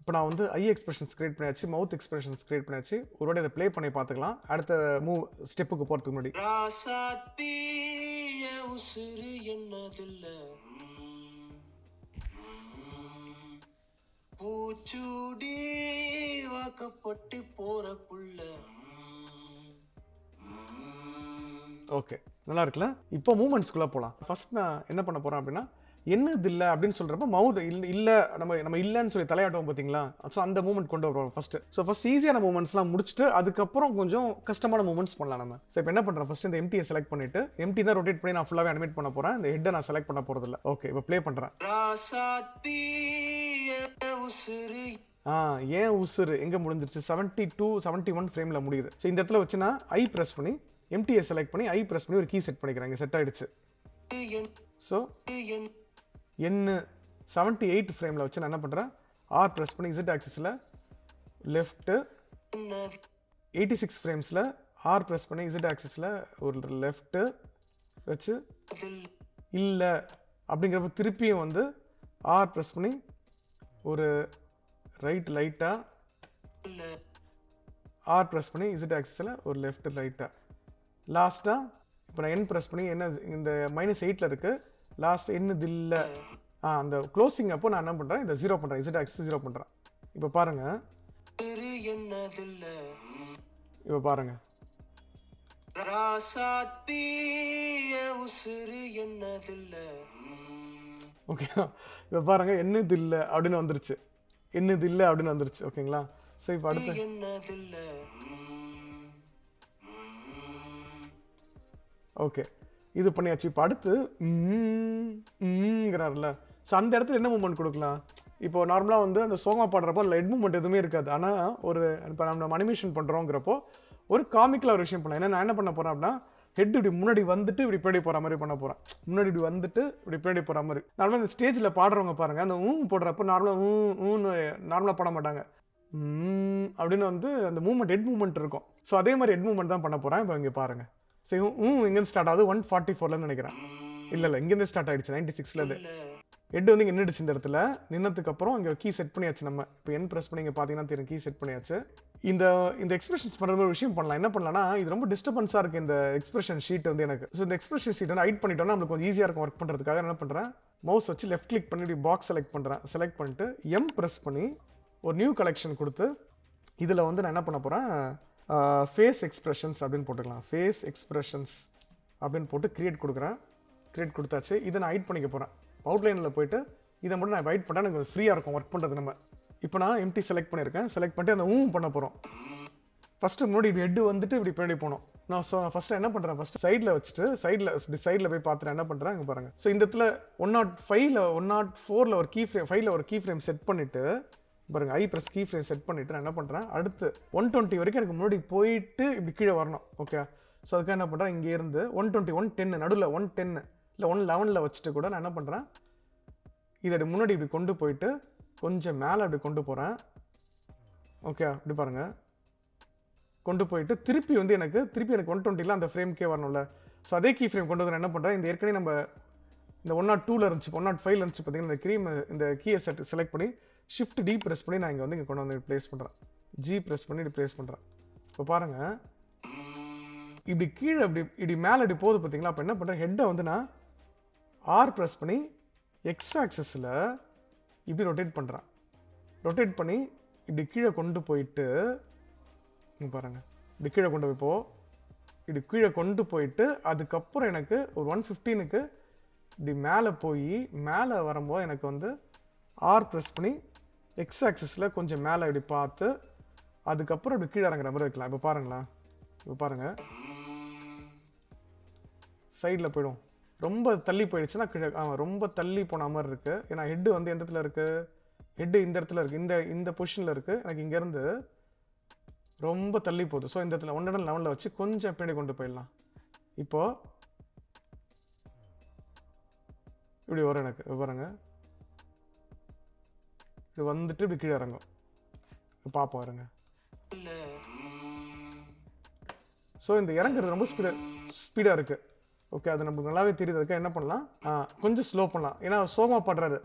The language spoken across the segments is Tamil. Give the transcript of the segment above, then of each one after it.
இப்போ நான் வந்து ஐ எக்ஸ்பிரஷன்ஸ் கிரியேட் பண்ணியாச்சு, மவுத் எக்ஸ்பிரஷன்ஸ் கிரியேட் பண்ணியாச்சு. ஒரு வாட்டி அதை ப்ளே பண்ணி பார்த்துக்கலாம் அடுத்த ஸ்டெப்புக்கு போகிறதுக்கு முன்னாடி. உசுறு என்னதில்ல பூச்சூடி வாக்கப்பட்டு போற புள்ள. ஓகே, நல்லா இருக்குல்ல? இப்போ மூமெண்ட்ஸ்குள்ளே போகலாம். ஃபர்ஸ்ட் நான் என்ன பண்ண போகிறேன் அப்படின்னா, என்னது இல்லை அப்படின்னு சொல்கிறப்ப மவுத் இல்லை நம்ம இல்லைன்னு சொல்லி தலையாட்டுவோம் பார்த்தீங்களா? ஸோ அந்த மூமெண்ட் கொண்டு வருவோம் ஃபஸ்ட்டு. ஸோ ஃபஸ்ட் ஈஸியான மூமெண்ட்ஸ்லாம் முடிச்சுட்டு அதுக்கப்புறம் கொஞ்சம் கஷ்டமான மூமெண்ட்ஸ் பண்ணலாம் நம்ம. ஸோ இப்போ என்ன பண்ணுறேன், ஃபஸ்ட்டு இந்த எம்டியை செலக்ட் பண்ணிவிட்டு எம்டி தான் ரொட்டேட் பண்ணி நான் ஃபுல்லாகவே அனிமேட் பண்ண போகிறேன். இந்த ஹெட்டை நான் செலக்ட் பண்ண போகிறதில்ல. ஓகே, இப்போ ப்ளே பண்ணுறேன். ஏன் உசுறு எங்கே முடிஞ்சிருச்சு? 72 71 ஃப்ரேமில் முடியுது. ஸோ இந்த இடத்துல வச்சு நான் ஐ ப்ரெஸ் பண்ணி எம்டியை செலக்ட் பண்ணி ஐ ப்ரெஸ் பண்ணி ஒரு கீ செட் பண்ணிக்கிறேன். இங்கே செட் ஆகிடுச்சு. ஸோ என்ன 78 ஃப்ரேமில் வச்சு நான் என்ன பண்ணுறேன், ஆர் ப்ரெஸ் பண்ணி இசட் ஆக்சிஸில் லெஃப்ட்டு, 86 ஃப்ரேம்ஸில் ஆர் ப்ரெஸ் பண்ணி இசட் ஆக்சிஸில் ஒரு லெஃப்ட்டு வச்சு இல்லை அப்படிங்கிறப்ப திருப்பியும் வந்து ஆர் ப்ரெஸ் பண்ணி ஒரு ரைட் லைட்டாக, ஆர் ப்ரெஸ் பண்ணி இசட் ஆக்சிஸில் ஒரு லெஃப்ட் ரைட்டாக. லாஸ்ட்டாக இப்போ நான் என் ப்ரெஸ் பண்ணி என்ன இந்த -8ல் இருக்குது, லாஸ்ட் என்னது இல்லை அந்த க்ளோசிங் அப்போ நான் என்ன பண்ணுறேன், இந்த 0 பண்ணுறேன், இசட் ஆக்சிஸ் 0 பண்ணுறேன். இப்போ பாருங்கள், இப்போ பாருங்கள், ஓகே. இப்போ பாருங்கள் என்னது இல்லை அப்படின்னு வந்துருச்சு, என்னது இல்லை அப்படின்னு வந்துருச்சு. ஓகேங்களா? ஸோ இப்போ அடுத்து ஓகே இது பண்ணியாச்சு. இப்போ அடுத்து ங்கிறார்ல, ஸோ அந்த இடத்துல என்ன மூமெண்ட் கொடுக்கலாம்? இப்போ நார்மலாக வந்து அந்த சோமா பாடுறப்போ ஹெட் மூமெண்ட் எதுவுமே இருக்காது. ஆனால் ஒரு இப்போ நம்ம அனிமேஷன் பண்ணுறோங்கிறப்போ ஒரு காமிக்கலாக ஒரு விஷயம் பண்ணலாம். ஏன்னா நான் என்ன பண்ண போகிறேன் அப்படின்னா, ஹெட் இப்படி முன்னாடி வந்துட்டு இப்படி பின்னாடி போகிற மாதிரி பண்ண போகிறேன். முன்னாடி இப்படி வந்துட்டு இப்படி பின்னாடி போகிற மாதிரி. நார்மலாக இந்த ஸ்டேஜில் பாடுறவங்க பாருங்கள், அந்த போடுறப்போ நார்மலாக பாட மாட்டாங்க, அப்படின்னு வந்து அந்த மூமெண்ட் ஹெட் மூமெண்ட் இருக்கும். ஸோ அதே மாதிரி ஹெட் மூமெண்ட் தான் பண்ண போகிறேன். இப்போ இங்கே பாருங்கள், சரி இங்கேருந்து ஸ்டார்ட் ஆகுது 144ன்னு நினைக்கிறேன். இல்லை இங்கேருந்து ஸ்டார்ட் ஆகிடுச்சு 96ல். அது ஹெட் வந்து இங்கே நின்றுடுச்சு. இந்த இடத்துல நின்னதுக்கப்புறம் இங்கே கீ செட் பண்ணியாச்சு. நம்ம இப்போ என் ப்ரெஸ் பண்ணி இங்கே பார்த்தீங்கன்னா தெரியும், கீ செட் பண்ணியாச்சு. இந்த எக்ஸ்பிரஷன்ஸ் பண்ணுற ஒரு விஷயம் பண்ணலாம். என்ன பண்ணலாம்னா, இது ரொம்ப டிஸ்டர்பன்ஸாக இருக்குது இந்த எக்ஸ்பிரஷன் ஷீட் வந்து எனக்கு. ஸோ இந்த எக்ஸ்பிரஷன் ஷீட் வந்து ஹைட் பண்ணிட்டோம்னா நம்மளுக்கு கொஞ்சம் ஈஸியாக இருக்கும் ஒர்க் பண்ணுறதுக்காக. என்ன பண்ணுறேன், மவுஸ் வச்சு லெஃப்ட் கிளிக் பண்ணி பாக்ஸ் செலக்ட் பண்ணுறேன். செலக்ட் பண்ணிட்டு எம் ப்ரெஸ் பண்ணி ஒரு நியூ கலெக்ஷன் கொடுத்து இதில் வந்து நான் என்ன பண்ண போகிறேன், ஃபேஸ் எக்ஸ்பிரஷன்ஸ் அப்படின்னு போட்டுக்கலாம். ஃபேஸ் எக்ஸ்பிரஷன்ஸ் அப்படின்னு போட்டு க்ரியேட் கொடுக்குறேன். க்ரியேட் கொடுத்தாச்சு. இதை நான் ஹைட் பண்ணிக்க போகிறேன். அவுட்லைனில் போய்ட்டு இதை மட்டும் நான் ஹைட் பண்ணால் எனக்கு ஃப்ரீயாக இருக்கும் ஒர்க் பண்ணுறது. நம்ம இப்போ நான் எம்டி செலக்ட் பண்ணியிருக்கேன். செலக்ட் பண்ணிட்டு அந்த பண்ண போகிறோம். ஃபஸ்ட்டு முன்னாடி இப்படி ஹெட்டு வந்துட்டு இப்படி பின்னாடி போகணும். நான் ஃபஸ்ட்டு என்ன பண்ணுறேன், ஃபஸ்ட்டு சைடில் வச்சுட்டு சைடில் போய் பார்த்துட்டு என்ன பண்ணுறேன், இங்கே பாருங்கள். ஸோ இந்த இடத்துல 105ல் 104ல் ஒரு கீ ஃப்ரேம் 5ல் ஒரு கீ ஃப்ரேம் செட் பண்ணிவிட்டு பாருங்கள், I press key frame set பண்ணிவிட்டு நான் என்ன பண்ணுறேன், அடுத்து 120 வரைக்கும் எனக்கு முன்னாடி போயிட்டு இப்படி கீழே வரணும். ஓகே, ஸோ அதுக்காக என்ன பண்ணுறேன், இங்கேருந்து 120 110 நடுவில் 110 இல்லை 111ல் வச்சுட்டு கூட நான் என்ன பண்ணுறேன், இதை முன்னாடி இப்படி கொண்டு போயிட்டு கொஞ்சம் மேலே அப்படி கொண்டு போகிறேன். ஓகே, இப்படி பாருங்கள், கொண்டு போயிட்டு திருப்பி எனக்கு 120ல் அந்த ஃப்ரேம்க்கே வரணும்ல. ஸோ அதே கீ ஃப்ரேம் கொண்டு வந்து நான் என்ன பண்ணுறேன், இந்த ஏற்கனவே நம்ம இந்த 102ல் இருந்துச்சு 105ல் இருந்துச்சு பார்த்தீங்கன்னா, இந்த கீயை செலக்ட் பண்ணி ஷிஃப்ட் டி ப்ரெஸ் பண்ணி நான் இங்கே கொண்டு வந்து ப்ளேஸ் பண்ணுறேன். ஜி ப்ரெஸ் பண்ணி இப்படி ப்ளேஸ் பண்ணுறேன். இப்போ பாருங்கள், இப்படி கீழே இப்படி மேலே இப்படி போகுது பார்த்தீங்களா. அப்போ என்ன பண்ணுறேன், ஹெட்டை வந்து நான் ஆர் ப்ரெஸ் பண்ணி எக்ஸ் ஆக்சஸில் இப்படி ரொட்டேட் பண்ணுறேன். ரொட்டேட் பண்ணி இப்படி கீழே கொண்டு போயிட்டு இங்கே பாருங்கள், இப்படி கீழே கொண்டு இப்படி கீழே கொண்டு போயிட்டு அதுக்கப்புறம் எனக்கு ஒரு 115க்கு இப்படி மேலே போய் மேலே வரும்போது எனக்கு வந்து ஆர் ப்ரெஸ் பண்ணி எக்ஸ் ஆக்சஸில் கொஞ்சம் மேலே இப்படி பார்த்து அதுக்கப்புறம் இப்படி கீழே இறங்குற மாதிரி வைக்கலாம். இப்போ பாருங்களேன், இப்போ பாருங்கள், சைடில் போய்டும். ரொம்ப தள்ளி போயிடுச்சுன்னா கீழே ரொம்ப தள்ளி போன மாதிரி இருக்குது. ஏன்னா ஹெட்டு வந்து எந்த இடத்துல இருக்குது, ஹெட்டு இந்த இடத்துல இருக்குது, இந்த பொசிஷனில் இருக்குது. எனக்கு இங்கேருந்து ரொம்ப தள்ளி போகுது. ஸோ இந்த இடத்துல 111ல் வச்சு கொஞ்சம் பின்னாடி கொண்டு போயிடலாம். இப்போது இப்படி வரும் எனக்கு. பாருங்க, இது வந்துட்டு இப்படி கீழே இறங்கும். பார்ப்போம் இருங்க. ஸோ இந்த இறங்குறது ரொம்ப ஸ்பீடாக இருக்குது. ஓகே, அது நமக்கு நல்லாவே தெரியுது. அதுக்காக என்ன பண்ணலாம், கொஞ்சம் ஸ்லோ பண்ணலாம். ஏன்னா சோமா பாடுறாரு.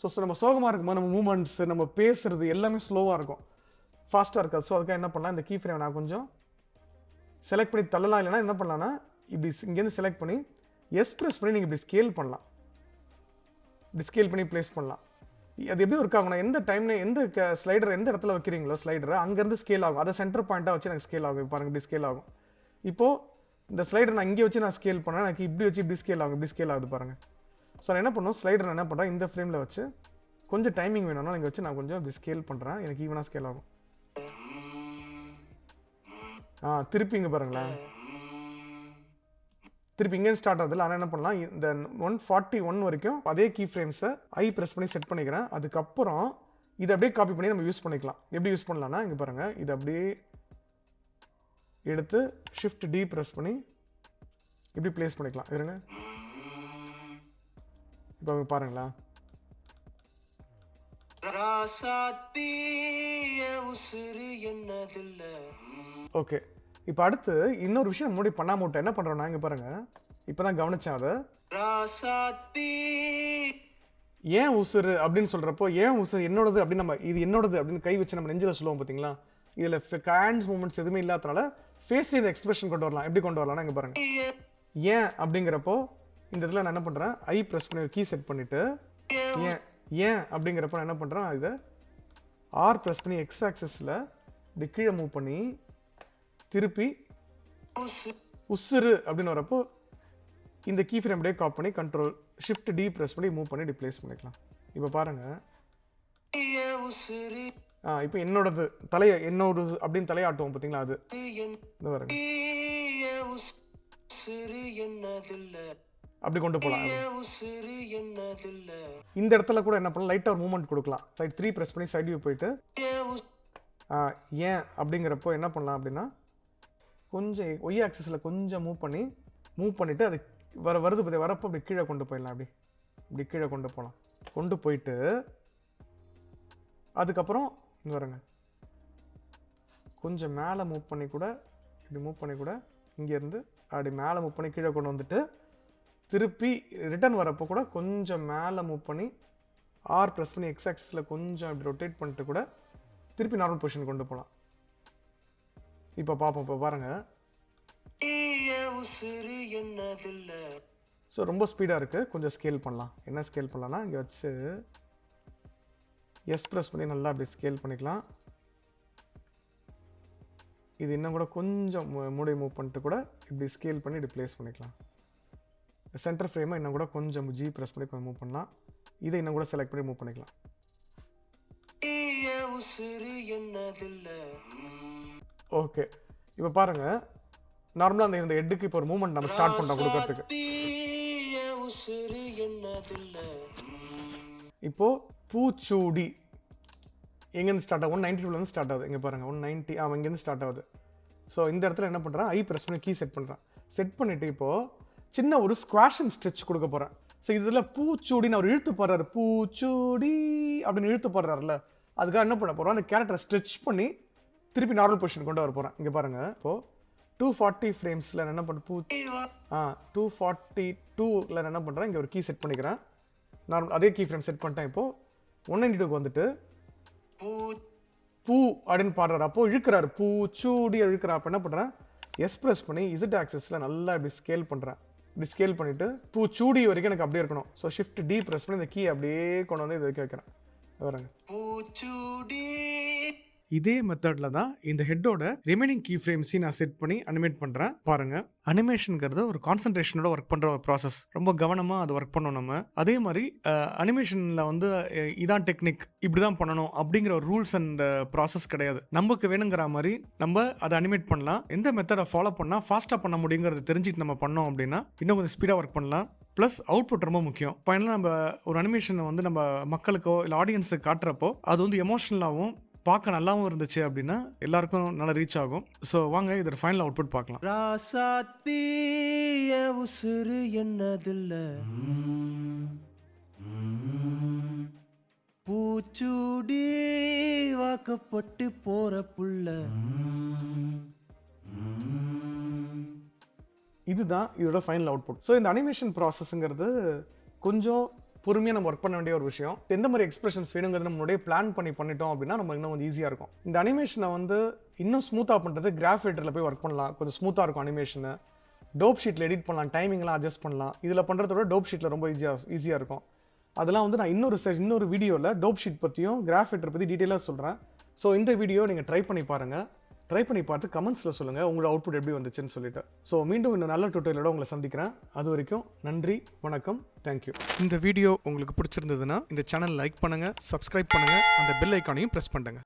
ஸோ நம்ம சோகமாக இருக்கும்போது நம்ம மூமெண்ட்ஸ் நம்ம பேசுறது எல்லாமே ஸ்லோவாக இருக்கும், ஃபாஸ்ட்டாக இருக்காது. ஸோ அதுக்காக என்ன பண்ணலாம், இந்த கீ ஃப்ரேம் நான் கொஞ்சம் செலக்ட் பண்ணி தள்ளலாம். இல்லைனா என்ன பண்ணலாம்னா இப்படி இங்கேருந்து செலக்ட் பண்ணி எஸ் ப்ரெஸ் பண்ணி நீங்கள் இப்படி ஸ்கேல் பண்ணலாம், இப்படி ஸ்கேல் பண்ணி ப்ளேஸ் பண்ணலாம். அது எப்படி ஒர்க் ஆகும்னா எந்த டைம்ல எந்த ஸ்லைடர் எந்த இடத்துல வைக்கிறீங்களோ ஸ்லைடரை அங்கேருந்து ஸ்கேல் ஆகும். அதை சென்டர் பாயிண்ட்டாக வச்சு எனக்கு ஸ்கேல் ஆகும். பாருங்கள் இப்படி ஸ்கேல் ஆகும். இப்போது இந்த ஸ்லைடர் நான் இங்கே வச்சு நான் ஸ்கேல் பண்ணேன், எனக்கு இப்படி வச்சு இப்படி ஸ்கேல் ஆகும், இப்படி ஸ்கேல் ஆகுது பாருங்கள். ஸோ நான் என்ன பண்ணுவோம், ஸ்லைடர் நான் என்ன பண்ணுறேன் இந்த ஃப்ரேமில் வச்சு கொஞ்சம் டைமிங் வேணும்னா இங்கே வச்சு நான் கொஞ்சம் இப்படி ஸ்கேல் பண்ணுறேன், எனக்கு ஈவனாக ஸ்கேல் ஆகும். திருப்பி இங்கே பாருங்களேன், திருப்பி இங்கே ஸ்டார்ட் ஆகுது. ஆனால் என்ன பண்ணலாம், இந்த 141 வரைக்கும் அதே கீ ஃப்ரேம்ஸை ஐ ப்ரெஸ் பண்ணி செட் பண்ணிக்கிறேன். அதுக்கப்புறம் இதை அப்படியே காப்பி பண்ணி நம்ம யூஸ் பண்ணிக்கலாம். எப்படி யூஸ் பண்ணலாம்னா இங்கே பாருங்கள், இதை அப்படியே எடுத்து ஷிஃப்ட் டி ப்ரெஸ் பண்ணி இப்படி ப்ளேஸ் பண்ணிக்கலாம். இருங்க, இப்போ பாருங்களா, ஓகே. இப்போ அடுத்து இன்னொரு விஷயம் முன்னாடி பண்ணாம விட்டேன், என்ன பண்றோம்னா இங்க பாருங்க, இப்பதான் கவனிச்சேன் அதை. ஏன் உசுறு அப்படின்னு சொல்றப்போ ஏன் உசுறு என்னோடது அப்படின்னு நம்ம இது என்னோடது அப்படின்னு கை வச்சு நம்ம நெஞ்சில சொல்லுவோம் பார்த்தீங்களா, இதுல ஹேண்ட்ஸ் மூமெண்ட்ஸ் எதுவுமே இல்லாதனால ஃபேஸ்ல இந்த எக்ஸ்பிரஷன் கொண்டு வரலாம். எப்படி கொண்டு வரலாம்னா இங்க பாருங்க, ஏன் அப்படிங்கிறப்போ இந்த இதில் நான் என்ன பண்றேன், ஐ ப்ரெஸ் பண்ணி ஒரு கீ செட் பண்ணிட்டு ஏன் அப்படிங்கிறப்ப நான் என்ன பண்றேன், இதை ஆர் ப்ரெஸ் பண்ணி எக்ஸ் ஆக்சஸ்ல இப்படி கீழே மூவ் பண்ணி திருப்பி உசுறு அப்படின்னு வரப்போ இந்த கீ ஃப்ரேம் அப்படியே காப்பி பண்ணி கண்ட்ரோல் ஷிஃப்ட் டி ப்ரெஸ் பண்ணி மூவ் பண்ணி டிப்ளேஸ் பண்ணிக்கலாம். இப்போ பாருங்க, இப்போ என்னோடது தலையை என்னோட அப்படின்னு தலையாட்டுவோம் பார்த்தீங்களா, அது இந்த பாருங்க அப்படி கொண்டு போகலாம். இந்த இடத்துல கூட என்ன பண்ணலாம், லைட்டாக ஒரு மூவ்மெண்ட் கொடுக்கலாம். சைட் 3 ப்ரெஸ் பண்ணி சைட் வியூ போயிட்டு ஏன் அப்படிங்கிறப்போ என்ன பண்ணலாம் அப்படின்னா கொஞ்சம் ஒய் ஆக்சிஸில் கொஞ்சம் மூவ் பண்ணிவிட்டு அது வருது பற்றி வரப்போ அப்படி கீழே கொண்டு போயிடலாம். இப்படி கீழே கொண்டு போகலாம். கொண்டு போயிட்டு அதுக்கப்புறம் இங்கே வருங்க கொஞ்சம் மேலே மூவ் பண்ணி கூட இங்கேருந்து அப்படி மேலே மூவ் பண்ணி கீழே கொண்டு வந்துட்டு திருப்பி ரிட்டர்ன் வரப்போ கூட கொஞ்சம் மேலே மூவ் பண்ணி ஆர் ப்ரெஸ் பண்ணி எக்ஸ் ஆக்சிஸில் கொஞ்சம் அப்படி ரொட்டேட் பண்ணிட்டு கூட திருப்பி நார்மல் பொசிஷன் கொண்டு போகலாம். இப்போ பார்ப்போம். இப்போ பாருங்க, ஸோ ரொம்ப ஸ்பீடாக இருக்குது. கொஞ்சம் ஸ்கேல் பண்ணலாம். என்ன ஸ்கேல் பண்ணலாம்னா இங்கே வச்சு எஸ் ப்ரெஸ் பண்ணி நல்லா அப்படி ஸ்கேல் பண்ணிக்கலாம். இது இன்னும் கூட கொஞ்சம் மூடி மூவ் பண்ணிட்டு கூட இப்படி ஸ்கேல் பண்ணி இப்படி ப்ளேஸ் பண்ணிக்கலாம். சென்டர் ஃப்ரேமை இன்னும் கூட கொஞ்சம் ஜி ப்ரெஸ் பண்ணி கொஞ்சம் மூவ் பண்ணலாம். இதை இன்னும் கூட செலக்ட் பண்ணி மூவ் பண்ணிக்கலாம். ஓகே, இப்போ பாருங்க, நார்மலாக அந்த இந்த ஹெட்டுக்கு இப்போ ஒரு மூவ்மெண்ட் நம்ம ஸ்டார்ட் பண்ணுறோம் கொடுக்கறதுக்கு. இப்போ பூச்சூடி எங்கேருந்து ஸ்டார்ட் ஆகும், 192 ஸ்டார்ட் ஆகுது. இங்கே பாருங்க 190 இங்கேருந்து ஸ்டார்ட் ஆகுது. ஸோ இந்த இடத்துல என்ன பண்ணுறேன், ஐ ப்ரெஸ் பண்ணி கீ செட் பண்ணுறேன். செட் பண்ணிவிட்டு இப்போது சின்ன ஒரு ஸ்குவாஷ் அண்ட் ஸ்ட்ரெச் கொடுக்க போகிறேன். ஸோ இதில் பூச்சூடின்னு அவர் இழுத்து போடுறாரு, பூச்சூடி அப்படின்னு இழுத்து போடுறாருல, அதுக்காக என்ன பண்ண போகிறோம், அந்த கேரக்டரை ஸ்ட்ரெச் பண்ணி திருப்பி நார்மல் பொசிஷன் கொண்டு வர போகிறேன். இங்கே பாருங்கள், இப்போது 240 ஃப்ரேம்ஸில் என்ன பண்ண 242ல் என்ன பண்ணுறேன், இங்கே ஒரு கீ செட் பண்ணிக்கிறேன். நார்மல் அதே கீ ஃப்ரேம் செட் பண்ணிட்டேன். இப்போது 192க்கு வந்துட்டு பூ அப்படின்னு பாடுறாரு. அப்போ இழுக்கிறாரு, பூச்சூடி இழுக்கிறார். அப்போ என்ன பண்ணுறேன், எஸ் ப்ரெஸ் பண்ணி இசட் ஆக்சஸில் நல்லா இப்படி ஸ்கேல் பண்ணுறேன். இப்படி ஸ்கேல் பண்ணிவிட்டு பூச்சூடி வரைக்கும் எனக்கு அப்படியே இருக்கணும். ஸோ ஷிஃப்ட் டி ப்ரெஸ் பண்ணி இந்த கீ அப்படியே கொண்டு வந்து இது வரைக்கும் வைக்கிறேன். வரேங்க, இதே மெத்தடில் தான் இந்த ஹெட்டோட ரிமைனிங் கீ ஃப்ரேம்ஸையும் நான் செட் பண்ணி அனிமேட் பண்ணுறேன். பாருங்கள், அனிமேஷனுங்கிறது ஒரு கான்சன்ட்ரேஷனோட ஒர்க் பண்ணுற ஒரு ப்ராசஸ். ரொம்ப கவனமாக அது ஒர்க் பண்ணணும் நம்ம. அதே மாதிரி அனிமேஷனில் வந்து இதான் டெக்னிக், இப்படி தான் பண்ணணும் அப்படிங்கிற ஒரு ரூல்ஸ் அண்ட் ப்ராசஸ் கிடையாது. நமக்கு வேணுங்கிற மாதிரி நம்ம அதை அனிமேட் பண்ணலாம். எந்த மெத்தடை ஃபாலோ பண்ணால் ஃபாஸ்ட்டாக பண்ண முடியுங்கிறது தெரிஞ்சுட்டு நம்ம பண்ணோம் அப்படின்னா இன்னும் கொஞ்சம் ஸ்பீடாக ஒர்க் பண்ணலாம். ப்ளஸ் அவுட்புட் ரொம்ப முக்கியம். இப்போ என்ன, நம்ம ஒரு அனிமேஷனை வந்து நம்ம மக்களுக்கோ இல்லை ஆடியன்ஸுக்கு காட்டுறப்போ அது வந்து எமோஷனலாகவும் பார்க்க நல்லாவும் இருந்துச்சு அப்படின்னா எல்லாருக்கும் நல்லா ரீச் ஆகும். ஸோ வாங்க இதோட ஃபைனல் அவுட்புட் பார்க்கலாம். ராசாத்திய உசுறு என்னதில்ல, பூச்சூடி வாக்கப்பட்டு போற புள்ள, இதுதான் இதோட ஃபைனல் அவுட்புட். ஸோ இந்த அனிமேஷன் ப்ராசஸ்ங்கிறது கொஞ்சம் பொறுமையாக நம்ம ஒர்க் பண்ண வேண்டிய ஒரு விஷயம். எந்த மாதிரி எக்ஸ்பிரஷன்ஸ் வேணுங்கிறது நம்மளுடைய பிளான் பண்ணிட்டோம் அப்படின்னா நம்ம இன்னும் கொஞ்சம் ஈஸியாக இருக்கும். இந்த அனிமேஷனை வந்து இன்னும் ஸ்மூத்தாக பண்ணுறது கிராஃப் எடிட்டரில் போய் ஒர்க் பண்ணலாம். கொஞ்சம் ஸ்மூத்தாக இருக்கும் அனிமேஷனு. டோப் ஷீட்டில் எடிட் பண்ணலாம், டைமிங்லாம் அட்ஜஸ்ட் பண்ணலாம். இதில் பண்ணுறத விட டோப் ஷீட்டில் ரொம்ப ஈஸியாக இருக்கும். அதெல்லாம் வந்து நான் இன்னொரு வீடியோவில் டோப் ஷீட் பற்றியும் கிராஃப் எடிட்டர் பற்றி டீட்டெயிலாக சொல்கிறேன். ஸோ இந்த வீடியோ நீங்கள் ட்ரை பண்ணி பாருங்கள். ட்ரை பண்ணி பார்த்து கமெண்ட்ஸில் சொல்லுங்கள் உங்களோட அவுட்புட் எப்படி வந்துச்சுன்னு சொல்லிட்டு. ஸோ மீண்டும் இன்னும் நல்ல டுட்டோரியலோட உங்களை சந்திக்கிறேன். அது வரைக்கும் நன்றி, வணக்கம், தேங்க்யூ. இந்த வீடியோ உங்களுக்கு பிடிச்சிருந்ததுன்னா இந்த சேனல் லைக் பண்ணுங்கள், சப்ஸ்கிரைப் பண்ணுங்கள், அந்த பெல் ஐக்கானையும் ப்ரெஸ் பண்ணுங்கள்.